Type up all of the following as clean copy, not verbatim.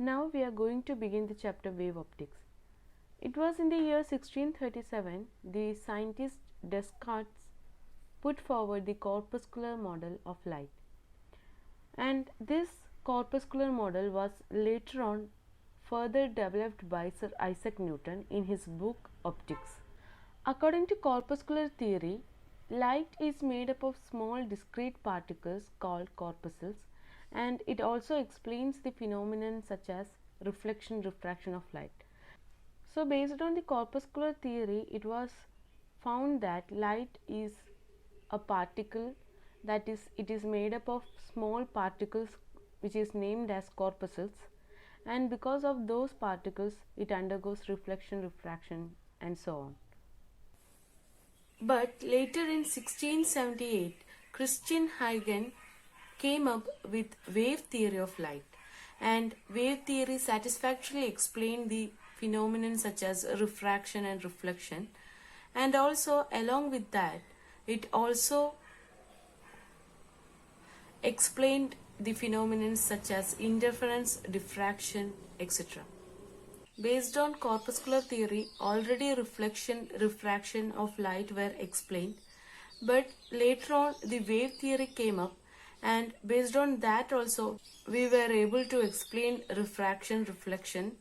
Now we are going to begin the chapter Wave Optics. It was in the year 1637 the scientist Descartes put forward the corpuscular model of light, and this corpuscular model was later on further developed by Sir Isaac Newton in his book Optics. According to corpuscular theory, light is made up of small discrete particles called corpuscles, and it also explains the phenomenon such as reflection, refraction of light. So based on the corpuscular theory, it was found that light is a particle, that is, it is made up of small particles which is named as corpuscles, and because of those particles it undergoes reflection, refraction and so on. But later in 1678, Christian Huygens came up with wave theory of light, and wave theory satisfactorily explained the phenomenon such as refraction and reflection, and also along with that it also explained the phenomenon such as interference, diffraction, etc. Based on corpuscular theory, already reflection, refraction of light were explained, but later on the wave theory came up, and based on that also we were able to explain refraction, reflection,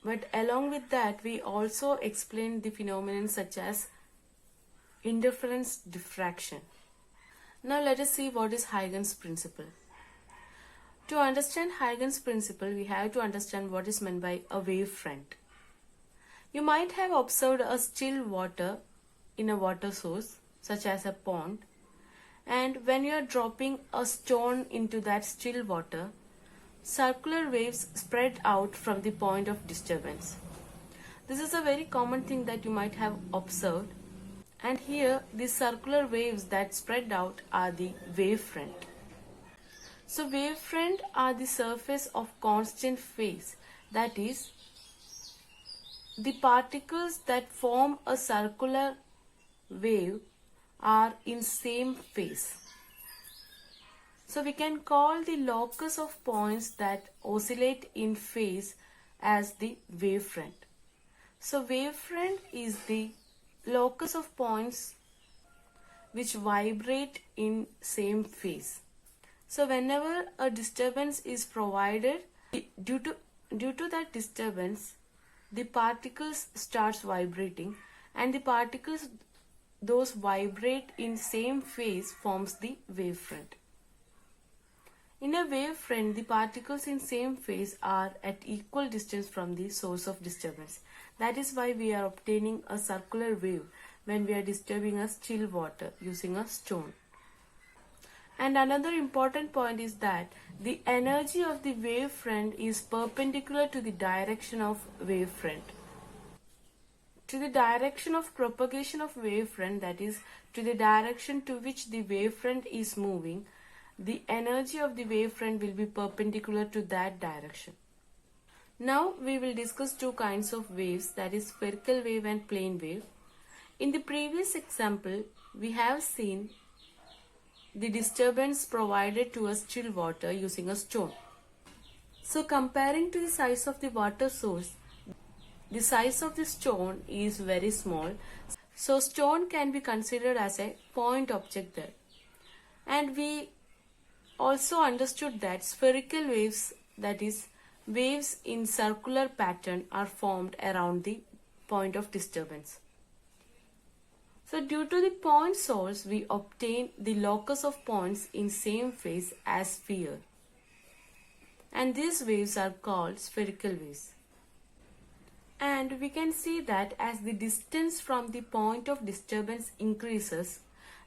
but along with that we also explained the phenomenon such as interference, diffraction. Now let us see what is Huygens principle. To understand Huygens principle, we have to understand what is meant by a wave front. You might have observed a still water in a water source such as a pond, and when you are dropping a stone into that still water, circular waves spread out from the point of disturbance. This is a very common thing that you might have observed, and here the circular waves that spread out are the wave front. So wave front are the surface of constant phase, that is, the particles that form a circular wave are in same phase. So we can call the locus of points that oscillate in phase as the wave front. So wave front is the locus of points which vibrate in same phase. So whenever a disturbance is provided, due to that disturbance, the particles starts vibrating, and the particles those vibrate in same phase forms the wave front. In a wave front, the particles in same phase are at equal distance from the source of disturbance. That is why we are obtaining a circular wave when we are disturbing a still water using a stone. And another important point is that the energy of the wave front is perpendicular to the direction of wave front. To the direction of propagation of wave front, that is, to the direction to which the wave front is moving, the energy of the wave front will be perpendicular to that direction. Now we will discuss two kinds of waves, that is spherical wave and plane wave. In the previous example, we have seen the disturbance provided to a still water using a stone. So comparing to the size of the water source, the size of the stone is very small. So stone can be considered as a point object there. And we also understood that spherical waves, that is waves in circular pattern, are formed around the point of disturbance. So due to the point source, we obtain the locus of points in same phase as sphere, and these waves are called spherical waves. And we can see that as the distance from the point of disturbance increases,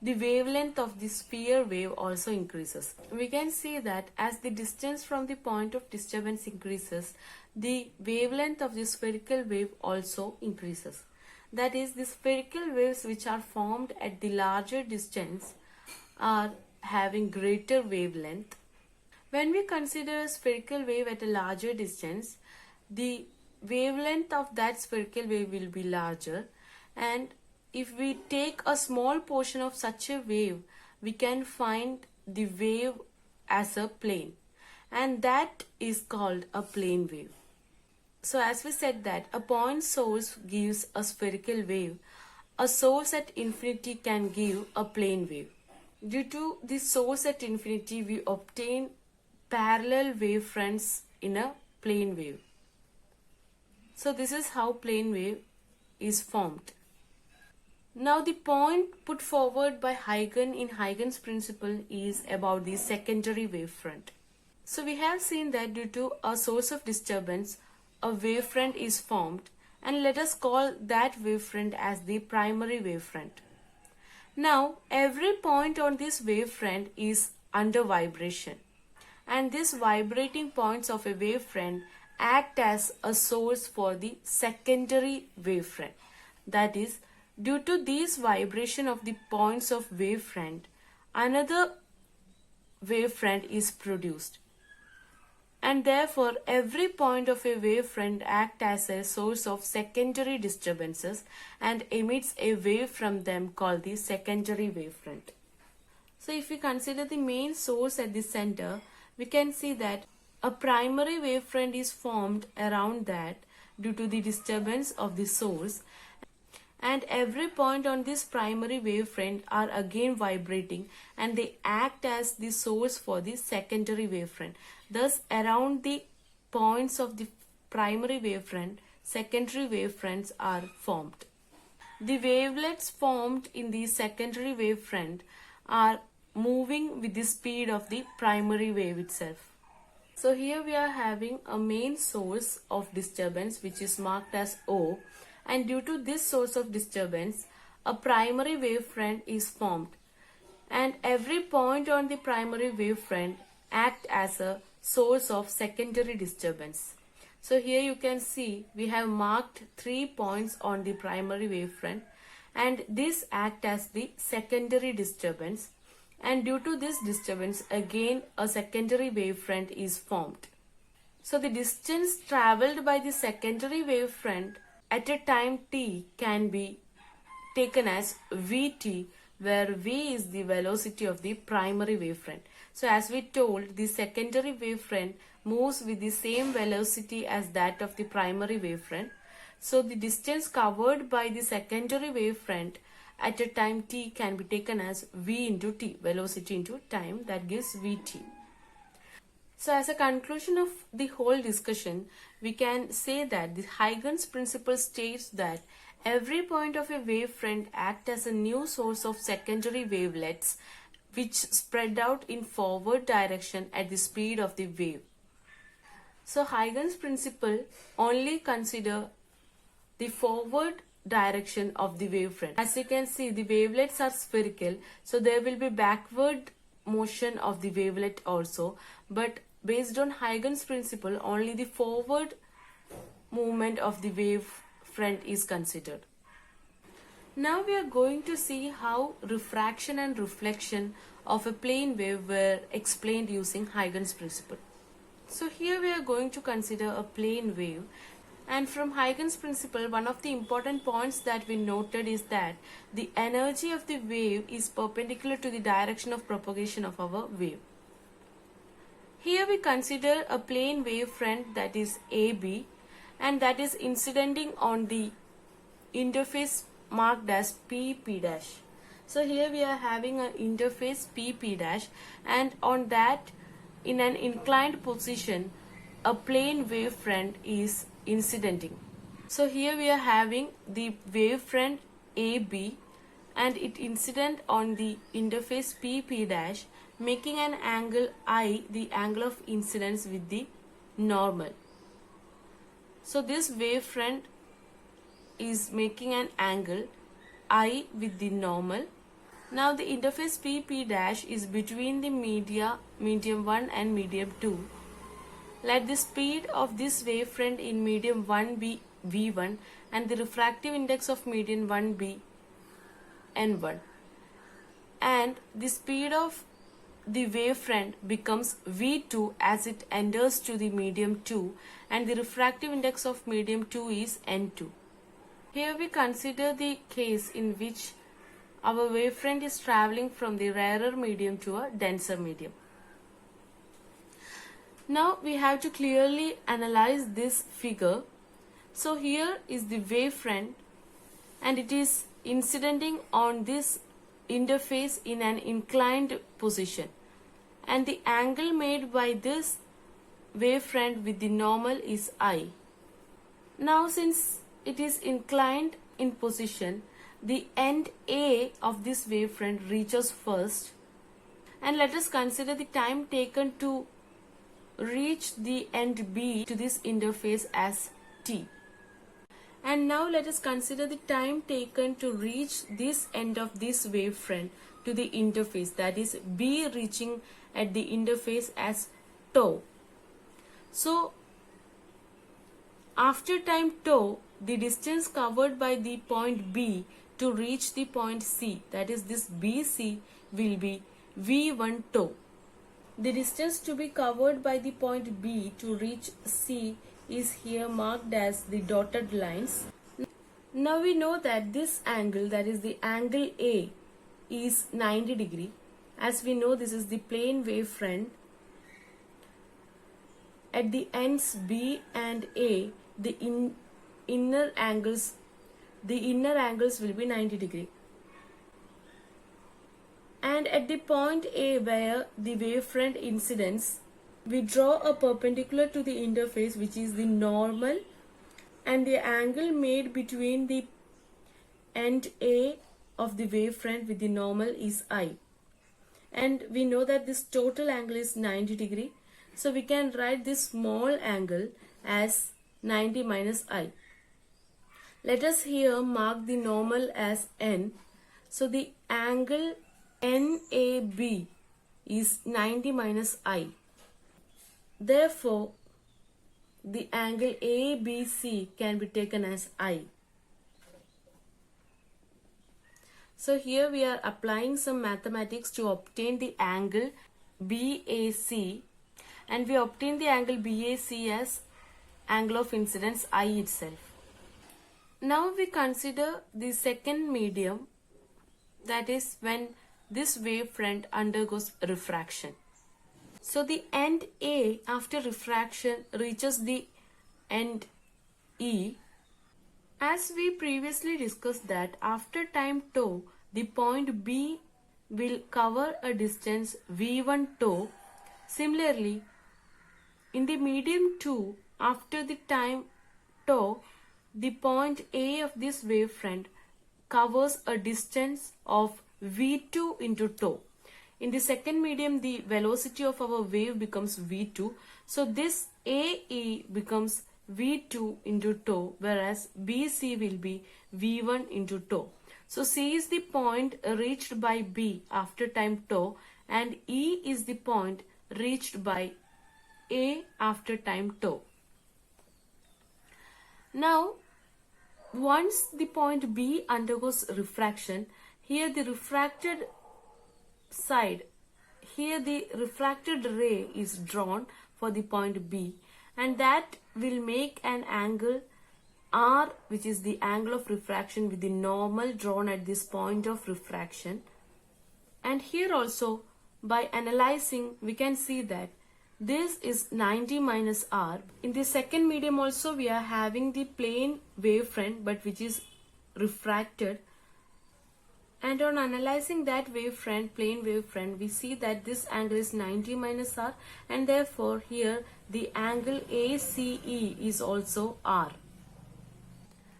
the wavelength of the sphere wave also increases. We can see that as the distance from the point of disturbance increases, the wavelength of the spherical wave also increases. That is, the spherical waves which are formed at the larger distance are having greater wavelength. When we consider a spherical wave at a larger distance, the wavelength of that spherical wave will be larger, and if we take a small portion of such a wave, we can find the wave as a plane. and that is called a plane wave. So as we said that a point source gives a spherical wave, a source at infinity can give a plane wave. Due to the source at infinity, we obtain parallel wavefronts in a plane wave. So this is how plane wave is formed. Now the point put forward by Huygens in Huygens principle is about the secondary wavefront. So we have seen that due to a source of disturbance, a wavefront is formed, and let us call that wavefront as the primary wavefront. Now every point on this wavefront is under vibration, and these vibrating points of a wavefront act as a source for the secondary wavefront. That is, due to these vibration of the points of wavefront, another wavefront is produced, and therefore every point of a wavefront acts as a source of secondary disturbances and emits a wave from them called the secondary wavefront. So if we consider the main source at the center, we can see that a primary wavefront is formed around that due to the disturbance of the source, and every point on this primary wavefront are again vibrating, and they act as the source for the secondary wavefront. Thus, around the points of the primary wavefront, secondary wavefronts are formed. The wavelets formed in the secondary wavefront are moving with the speed of the primary wave itself. So here we are having a main source of disturbance which is marked as O, and due to this source of disturbance, a primary wavefront is formed, and every point on the primary wavefront act as a source of secondary disturbance. So here you can see we have marked 3 points on the primary wavefront, and this act as the secondary disturbance, and due to this disturbance again a secondary wavefront is formed. So the distance traveled by the secondary wavefront at a time t can be taken as Vt, where V is the velocity of the primary wavefront. So as we told, the secondary wavefront moves with the same velocity as that of the primary wavefront. So the distance covered by the secondary wavefront at a time t can be taken as V into t, velocity into time, that gives Vt. So as a conclusion of the whole discussion, we can say that the Huygens principle states that every point of a wavefront acts as a new source of secondary wavelets which spread out in forward direction at the speed of the wave. So Huygens principle only consider the forward direction of the wavefront. As you can see, the wavelets are spherical, so there will be backward motion of the wavelet also, but based on Huygens principle, only the forward movement of the wavefront is considered. Now we are going to see how refraction and reflection of a plane wave were explained using Huygens principle. So here we are going to consider a plane wave, and from Huygens principle, one of the important points that we noted is that the energy of the wave is perpendicular to the direction of propagation of our wave. Here we consider a plane wavefront that is AB, and that is incidenting on the interface marked as PP dash. So here we are having an interface PP dash, and on that, in an inclined position, a plane wavefront is incidenting. So here we are having the wavefront AB, and it incident on the interface PP dash, making an angle I, the angle of incidence with the normal. So this wavefront is making an angle I with the normal. Now the interface PP dash is between the medium 1 and medium 2. Let the speed of this wavefront in medium 1 be V1 and the refractive index of medium 1 be N1. And the speed of the wavefront becomes V2 as it enters to the medium 2, and the refractive index of medium 2 is N2. Here we consider the case in which our wavefront is traveling from the rarer medium to a denser medium. Now we have to clearly analyze this figure. So here is the wavefront and it is incidenting on this interface in an inclined position, and the angle made by this wavefront with the normal is I. Now since it is inclined in position, the end A of this wavefront reaches first, and let us consider the time taken to reach the end B to this interface as T. And now let us consider the time taken to reach this end of this wavefront to the interface, that is B reaching at the interface as tau. So after time tau, the distance covered by the point B to reach the point C, that is this BC, will be V1 tau. The distance to be covered by the point B to reach C is here marked as the dotted lines. Now we know that this angle, that is the angle A, is 90 degree. As we know, this is the plane wavefront. At the ends B and A, the inner angles will be 90 degree. And at the point A where the wavefront incidents, we draw a perpendicular to the interface, which is the normal, and the angle made between the end A of the wavefront with the normal is I. And we know that this total angle is 90 degree. So we can write this small angle as 90 minus I. Let us here mark the normal as N. So the angle NAB is 90 minus I. Therefore, the angle ABC can be taken as I. So here we are applying some mathematics to obtain the angle BAC, and we obtain the angle BAC as angle of incidence I itself. Now we consider the second medium, that is when this wavefront undergoes refraction. So the end A after refraction reaches the end E. As we previously discussed that after time tau, the point B will cover a distance V1 tau. Similarly, in the medium 2, after the time tau, the point A of this wavefront covers a distance of V2 into tau. In the second medium, the velocity of our wave becomes V2. So this AE becomes V2 into tau, whereas BC will be V1 into tau. So C is the point reached by B after time tau, and E is the point reached by A after time tau. Now, once the point B undergoes refraction, here the refracted ray is drawn for the point B, and that will make an angle R, which is the angle of refraction with the normal drawn at this point of refraction. And here also, by analyzing, we can see that this is 90 minus R. In the second medium also we are having the plane wavefront, but which is refracted. And on analyzing that wavefront, plane wavefront, we see that this angle is 90 minus R, and therefore here the angle ACE is also R.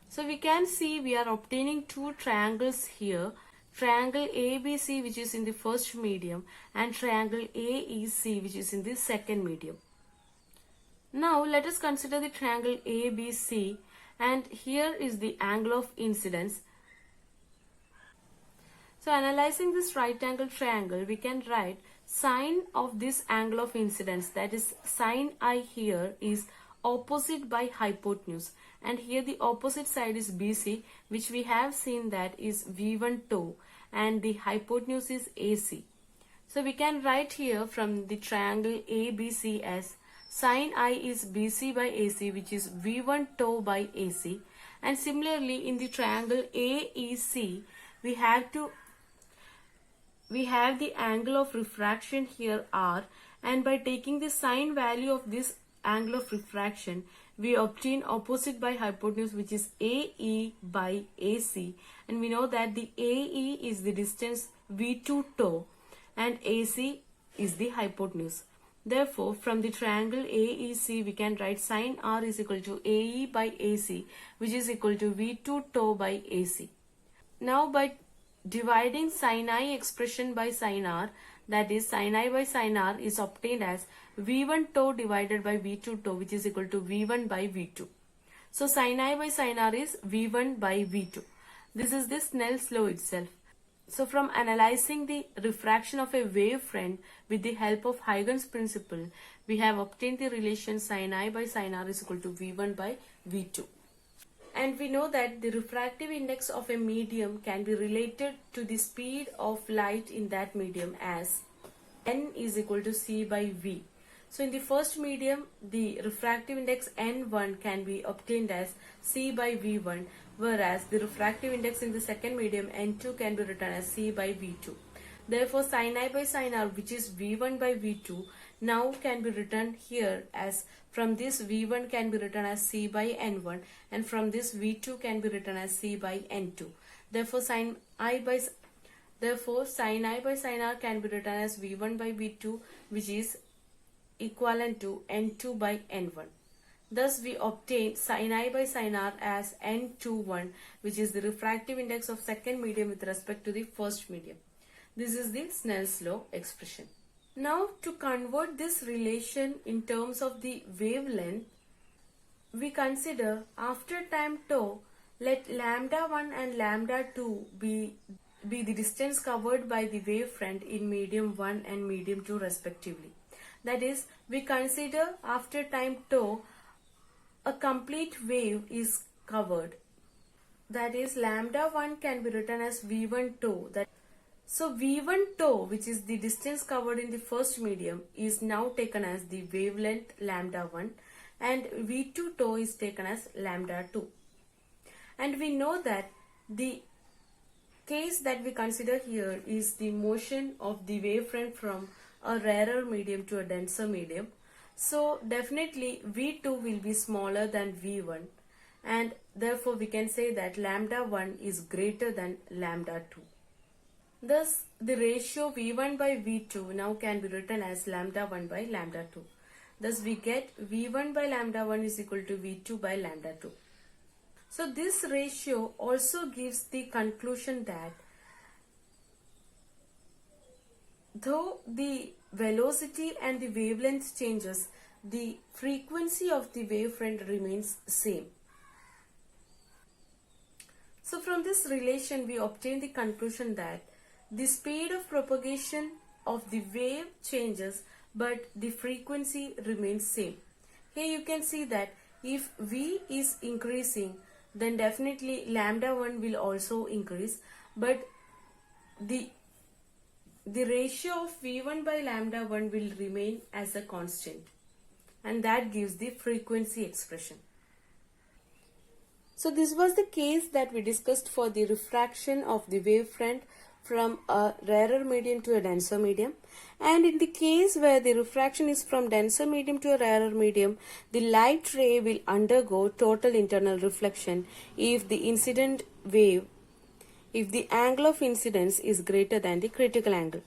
So we can see we are obtaining two triangles here. Triangle ABC, which is in the first medium, and triangle AEC, which is in the second medium. Now let us consider the triangle ABC, and here is the angle of incidence. So analyzing this right angle triangle, we can write sine of this angle of incidence, that is sine I here, is opposite by hypotenuse, and here the opposite side is BC, which we have seen that is V1 tau, and the hypotenuse is AC. So we can write here from the triangle ABC as sine I is BC by AC, which is V1 tau by AC. And similarly in the triangle AEC, we have the angle of refraction here R, and by taking the sine value of this angle of refraction, we obtain opposite by hypotenuse, which is AE by AC, and we know that the AE is the distance V2 tau and AC is the hypotenuse. Therefore, from the triangle AEC, we can write sine R is equal to AE by AC, which is equal to V2 tau by AC. Now, by dividing sin I expression by sin R, that is sin I by sin R is obtained as V1 tau divided by V2 tau, which is equal to V1 by V2. So sin I by sin R is V1 by V2. This is the Snell's law itself. So from analyzing the refraction of a wavefront with the help of Huygens principle, we have obtained the relation sin I by sin R is equal to V1 by V2. And we know that the refractive index of a medium can be related to the speed of light in that medium as n is equal to c by v. So in the first medium, the refractive index n1 can be obtained as c by v1, whereas the refractive index in the second medium n2 can be written as c by v2. Therefore, sin I by sin R, which is v1 by v2, now can be written here as, from this v1 can be written as c by n1, and from this v2 can be written as c by n2. Therefore, sin I by sin R can be written as v1 by v2, which is equivalent to n2 by n1. Thus, we obtain sin I by sin R as n21, which is the refractive index of second medium with respect to the first medium. This is the Snell's law expression. Now, to convert this relation in terms of the wavelength, we consider after time tau, let lambda 1 and lambda 2 be the distance covered by the wavefront in medium 1 and medium 2 respectively. That is, we consider after time tau, a complete wave is covered. That is, lambda 1 can be written as V1 tau. So V1 tau, which is the distance covered in the first medium, is now taken as the wavelength lambda 1, and V2 tau is taken as lambda 2. And we know that the case that we consider here is the motion of the wavefront from a rarer medium to a denser medium. So definitely V2 will be smaller than V1, and therefore we can say that lambda 1 is greater than lambda 2. Thus, the ratio V1 by V2 now can be written as lambda 1 by lambda 2. Thus, we get V1 by lambda 1 is equal to V2 by lambda 2. So, this ratio also gives the conclusion that though the velocity and the wavelength changes, the frequency of the wavefront remains same. So, from this relation, we obtain the conclusion that the speed of propagation of the wave changes, but the frequency remains same. Here you can see that if V is increasing, then definitely lambda 1 will also increase, but the ratio of V1 by lambda 1 will remain as a constant, and that gives the frequency expression. So this was the case that we discussed for the refraction of the wavefront from a rarer medium to a denser medium, and in the case where the refraction is from denser medium to a rarer medium, the light ray will undergo total internal reflection if the incident wave, if the angle of incidence is greater than the critical angle.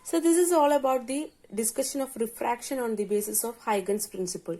So this is all about the discussion of refraction on the basis of Huygens principle.